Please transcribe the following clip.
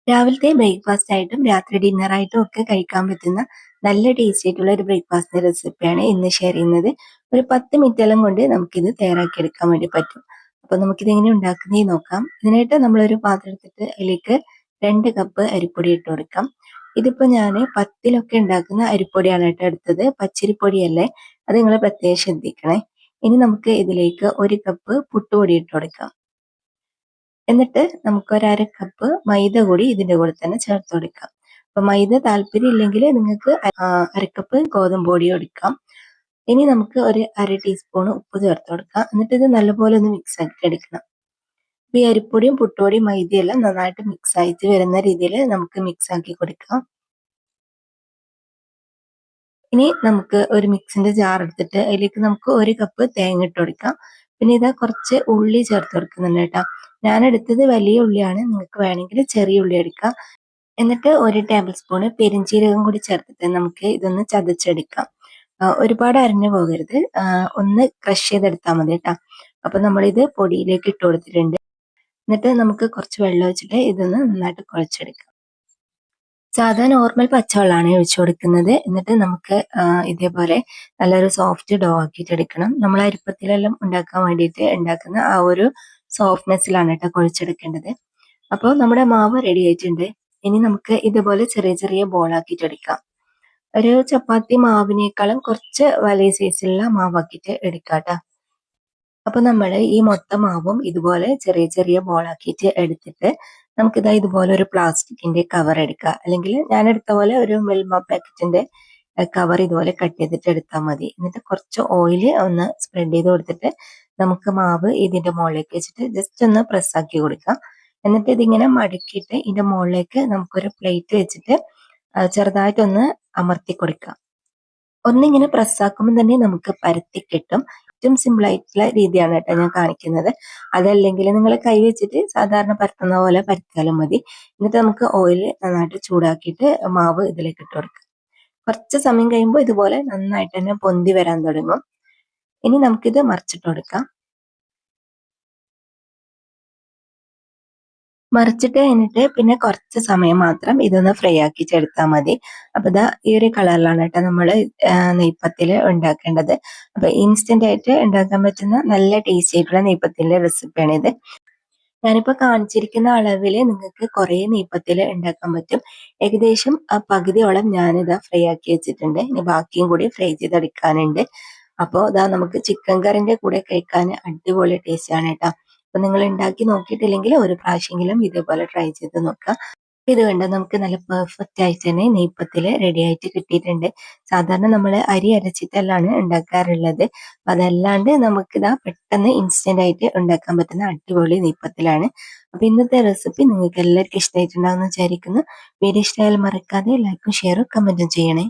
രാവിലത്തെ ബ്രേക്ക്ഫാസ്റ്റ് ആയിട്ടും രാത്രി ഡിന്നറായിട്ടും ഒക്കെ കഴിക്കാൻ പറ്റുന്ന നല്ല ടേസ്റ്റി ആയിട്ടുള്ള ഒരു ബ്രേക്ക്ഫാസ്റ്റ് റെസിപ്പിയാണ് ഇന്ന് ഷെയർ ചെയ്യുന്നത്. ഒരു 10 മിനിറ്റെല്ലാം കൊണ്ട് നമുക്കിത് തയ്യാറാക്കി എടുക്കാൻ വേണ്ടി പറ്റും. അപ്പൊ നമുക്കിത് എങ്ങനെ ഉണ്ടാക്കുന്നതെന്ന് നോക്കാം. ഇതിനായിട്ട് നമ്മളൊരു പാത്രം എടുത്തിട്ട് അതിലേക്ക് 2 കപ്പ് അരിപ്പൊടി ഇട്ട് കൊടുക്കാം. ഇതിപ്പോ ഞാൻ പത്തിലൊക്കെ ഉണ്ടാക്കുന്ന അരിപ്പൊടിയാണ് കേട്ടോ എടുത്തത്, പച്ചരിപ്പൊടിയല്ലേ. അത് നിങ്ങൾ പ്രത്യേകം ശ്രദ്ധിക്കണേ. ഇനി നമുക്ക് ഇതിലേക്ക് 1 കപ്പ് പുട്ടുപൊടി ഇട്ട് കൊടുക്കാം. എന്നിട്ട് നമുക്ക് ഒരു 1/2 കപ്പ് മൈദ കൂടി ഇതിന്റെ കൂടെ തന്നെ ചേർത്ത് കൊടുക്കാം. അപ്പൊ മൈദ താല്പര്യം ഇല്ലെങ്കിൽ നിങ്ങൾക്ക് 1/2 കപ്പ് ഗോതമ്പ് പൊടി എടുക്കാം. ഇനി നമുക്ക് ഒരു 1/2 ടീസ്പൂൺ ഉപ്പ് ചേർത്ത് കൊടുക്കാം. എന്നിട്ട് ഇത് നല്ലപോലെ ഒന്ന് മിക്സ് ആക്കി എടുക്കണം. അപ്പൊ ഈ അരിപ്പൊടിയും പുട്ടുപൊടിയും മൈദയെല്ലാം നന്നായിട്ട് മിക്സ് ആയിട്ട് വരുന്ന രീതിയിൽ നമുക്ക് മിക്സ് ആക്കി കൊടുക്കാം. ഇനി നമുക്ക് ഒരു മിക്സിന്റെ ജാർ എടുത്തിട്ട് അതിലേക്ക് നമുക്ക് 1 കപ്പ് തേങ്ങ ഇട്ട് കൊടുക്കാം. പിന്നെ ഇതാ കുറച്ച് ഉള്ളി ചേർത്ത് കൊടുക്കുന്നുണ്ട് കേട്ടോ. ഞാൻ എടുത്തത് വലിയ ഉള്ളിയാണ്, നിങ്ങൾക്ക് വേണമെങ്കിൽ ചെറിയ ഉള്ളി എടുക്കാം. എന്നിട്ട് 1 ടേബിൾ സ്പൂൺ പെരിഞ്ചീരകം കൂടി ചേർത്തിട്ട് നമുക്ക് ഇതൊന്ന് ചതച്ചെടുക്കാം. ഒരുപാട് അരഞ്ഞു പോകരുത്, ഒന്ന് ക്രഷ് ചെയ്തെടുത്താൽ മതി കേട്ടോ. അപ്പൊ നമ്മളിത് പൊടിയിലേക്ക് ഇട്ട് കൊടുത്തിട്ടുണ്ട്. എന്നിട്ട് നമുക്ക് കുറച്ച് വെള്ളം ഒഴിച്ചിട്ട് ഇതൊന്ന് നന്നായിട്ട് കുഴച്ചെടുക്കാം. സാധാ നോർമൽ പച്ചവെള്ളമാണ് ഒഴിച്ചു കൊടുക്കുന്നത്. എന്നിട്ട് നമുക്ക് ഇതേപോലെ നല്ലൊരു സോഫ്റ്റ് ഡോ ആക്കിയിട്ട് എടുക്കണം. നമ്മൾ അരിപ്പത്തിലെല്ലാം ഉണ്ടാക്കാൻ വേണ്ടിയിട്ട് ഉണ്ടാക്കുന്ന ആ ഒരു സോഫ്റ്റ്നെസ്സിലാണ് കേട്ടോ കുഴച്ചെടുക്കേണ്ടത്. അപ്പോൾ നമ്മുടെ മാവ് റെഡി ആയിട്ടുണ്ട്. ഇനി നമുക്ക് ഇതുപോലെ ചെറിയ ചെറിയ ബോൾ ആക്കിയിട്ട് എടുക്കാം. ഒരു ചപ്പാത്തി മാവിനേക്കാളും കുറച്ച് വലിയ സൈസിലുള്ള മാവാക്കിയിട്ട് എടുക്കാം ട്ടോ. അപ്പൊ നമ്മൾ ഈ മൊത്തം മാവും ഇതുപോലെ ചെറിയ ചെറിയ ബോൾ ആക്കിയിട്ട് എടുത്തിട്ട് നമുക്കിതാ ഇതുപോലെ ഒരു പ്ലാസ്റ്റിക്കിന്റെ കവർ എടുക്കുക. അല്ലെങ്കിൽ ഞാൻ എടുത്ത പോലെ ഒരു മിൽമ പാക്കറ്റിന്റെ കവർ ഇതുപോലെ കട്ട് ചെയ്തിട്ട് എടുത്താൽ മതി. എന്നിട്ട് കുറച്ച് ഓയിൽ ഒന്ന് സ്പ്രെഡ് ചെയ്ത് കൊടുത്തിട്ട് നമുക്ക് മാവ് ഇതിന്റെ മുകളിലേക്ക് വെച്ചിട്ട് ജസ്റ്റ് ഒന്ന് പ്രസ് ആക്കി കൊടുക്കാം. എന്നിട്ട് ഇതിങ്ങനെ മടക്കിയിട്ട് ഇതിന്റെ മുകളിലേക്ക് നമുക്കൊരു പ്ലേറ്റ് വെച്ചിട്ട് ചെറുതായിട്ടൊന്ന് അമർത്തി കൊടുക്കാം. ഒന്നിങ്ങനെ പ്രസ്സാക്കുമ്പോൾ തന്നെ നമുക്ക് പരത്തി കിട്ടും. ഏറ്റവും സിമ്പിൾ ആയിട്ടുള്ള രീതിയാണ് കേട്ടോ ഞാൻ കാണിക്കുന്നത്. അതല്ലെങ്കിൽ നിങ്ങൾ കൈ വെച്ചിട്ട് സാധാരണ പരത്തുന്ന പോലെ പരത്തിയാലും മതി. എന്നിട്ട് നമുക്ക് ഓയിൽ നന്നായിട്ട് ചൂടാക്കിയിട്ട് മാവ് ഇതിലേക്ക് ഇട്ട് കൊടുക്കാം. കുറച്ച് സമയം കഴിയുമ്പോൾ ഇതുപോലെ നന്നായിട്ട് തന്നെ പൊന്തി വരാൻ തുടങ്ങും. ഇനി നമുക്കിത് മറിച്ചിട്ട് കൊടുക്കാം. മറിച്ചിട്ട് കഴിഞ്ഞിട്ട് പിന്നെ കുറച്ച് സമയം മാത്രം ഇതൊന്ന് ഫ്രൈ ആക്കിയിട്ട് എടുത്താൽ മതി. അപ്പൊ ഇതാ ഈ ഒരു കളറിലാണ് കേട്ടോ നമ്മൾ നെയ്പ്പത്തിൽ ഉണ്ടാക്കേണ്ടത്. അപ്പൊ ഇൻസ്റ്റന്റ് ആയിട്ട് ഉണ്ടാക്കാൻ പറ്റുന്ന നല്ല ടേസ്റ്റി ആയിട്ടുള്ള നെയ്പ്പത്തിന്റെ റെസിപ്പിയാണ് ഇത്. ഞാനിപ്പോ കാണിച്ചിരിക്കുന്ന അളവിൽ നിങ്ങൾക്ക് കുറെ നെയ്പ്പത്തിൽ ഉണ്ടാക്കാൻ പറ്റും. ഏകദേശം പകുതിയോളം ഞാനിതാ ഫ്രൈ ആക്കി വെച്ചിട്ടുണ്ട്. ഇനി ബാക്കിയും കൂടി ഫ്രൈ ചെയ്തെടുക്കാനുണ്ട്. അപ്പോൾ ഇതാ നമുക്ക് ചിക്കൻ കറിന്റെ കൂടെ കഴിക്കാൻ അടിപൊളി ടേസ്റ്റ് ആണ് കേട്ടോ. അപ്പൊ നിങ്ങൾ ഉണ്ടാക്കി നോക്കിയിട്ടില്ലെങ്കിൽ ഒരു പ്രാവശ്യമെങ്കിലും ഇതേപോലെ ട്രൈ ചെയ്ത് നോക്കുക. ഇത് കണ്ട നമുക്ക് നല്ല പെർഫെക്റ്റ് ആയിട്ട് തന്നെ നെയ്പ്പത്തിൽ റെഡി ആയിട്ട് കിട്ടിയിട്ടുണ്ട്. സാധാരണ നമ്മൾ അരി അരച്ചിട്ടെല്ലാണ് ഉണ്ടാക്കാറുള്ളത്. അപ്പൊ അതല്ലാണ്ട് നമുക്കിതാ പെട്ടെന്ന് ഇൻസ്റ്റന്റ് ആയിട്ട് ഉണ്ടാക്കാൻ പറ്റുന്ന അടിപൊളി നെയ്പ്പത്തിലാണ്. അപ്പൊ ഇന്നത്തെ റെസിപ്പി നിങ്ങൾക്ക് എല്ലാവർക്കും ഇഷ്ടമായിട്ടുണ്ടാകുമെന്ന് വിചാരിക്കുന്നു. വീഡിയോ ഇഷ്ടമായാൽ മറക്കാതെ ലൈക്കും ഷെയറും കമന്റും ചെയ്യണേ.